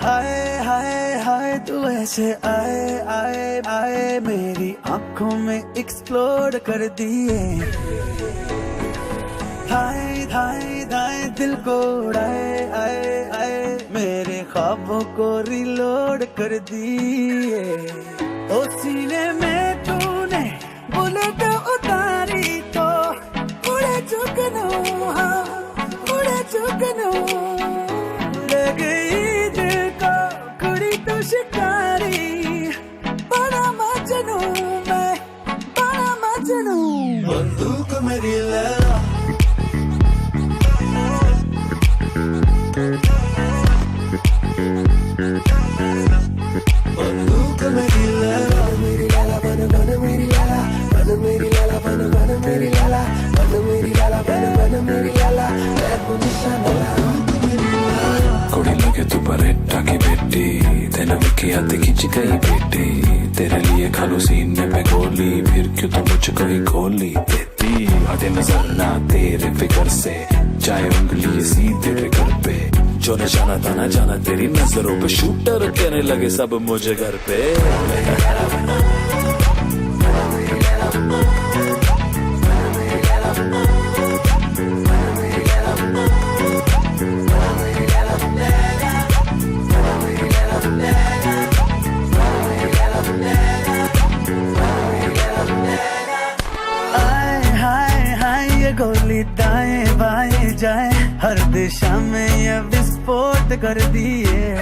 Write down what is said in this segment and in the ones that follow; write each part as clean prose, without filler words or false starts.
हाय हाय हाय तू ऐसे आए आए आए मेरी आंखों में एक्सप्लोड कर दिए। हाय हाय हाय दिल को उड़ाए आए आए मेरे ख्वाबों को रिलोड कर दिए। ओ सीने में तूने बुलेट उतारी तो उड़े चुकनो, हाँ उड़े चुकनो। ले गई दिल को कुड़ी तो शिकारी, बड़ा मजनू मैं, बड़ा मजनू। बंदूक मेरी लैला, बंदूक मेरी लैला, मेरी लैला बन बन मेरी लैला, बन मेरी लैला बन बन मेरी लैला, बन मेरी लैला बन बन मेरी लैला, मैं तो निशाना कुड़ी लगे तू बरेटा की बेटी, तेने विकी हाथ खींच गई बेटी। तेरे लिए खालू सीने में गोली, फिर क्यों तो मुझको ही गोली देती। हटे नजर ना तेरे फिकर से, चाहे उंगली सीधे फिकर पे। जो निशाना था ना जाना तेरी नजरों पे, शूटर कहने लगे सब मुझे घर पे। गोली दाएं बाएं जाए, हर दिशा में ये विस्फोट कर दिए।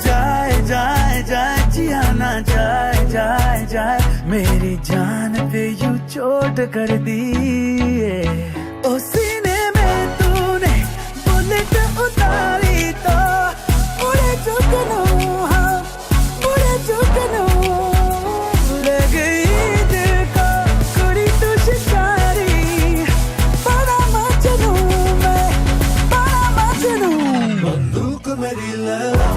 जाए जाए जाए जिया ना जाए जाए जाए, मेरी जान पे यूं चोट कर दिए। ओ सीने में तूने बुलेट उतारी तो उड़े चुकनो, हाँ उड़े चुकनो। ले गई दिल को कुड़ी तो शिकारी, बड़ा मजनू मैं, बड़ा मजनू। बंदूक मेरी लैला,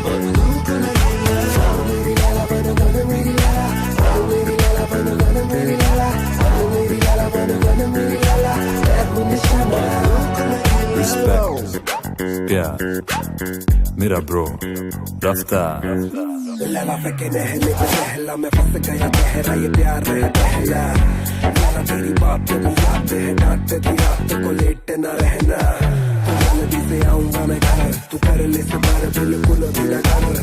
बंदूक मेरी लैला, मेरी लैला बन बन मेरी लैला, बन मेरी लैला बन बन मेरी लैला, बन मेरी लैला बन बन मेरी लैला, मैं तो निशाना। रिस्पेक्ट प्यार मेरा ब्रो रफ्तार। लैला फेंके नहले पे पहला, मैं फंस गया गहरा ये प्यार है पहला। लैला तेरी बात पे याद है, डांटते थी रात को लेट न रहना। तो जल्दी से आऊंगा मैं घर, तू कर ले सबर बिल्कुल भी न कर।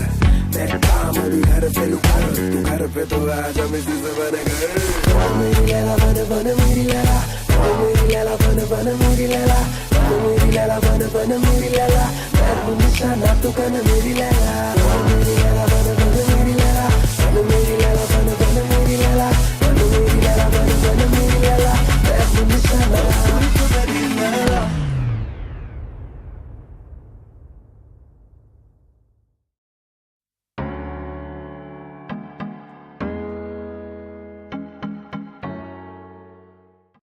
मैं काम अभी घर पे लुकर, तू घर पे तो आजा मिसी से बन घर। मेरी लैला बन बन मेरी लैला, मेरी लैला बन बन मेरी लैला, मेरी लैला बन बन मेरी लैला, मैं तो निशाना तू कर मेरी लैला।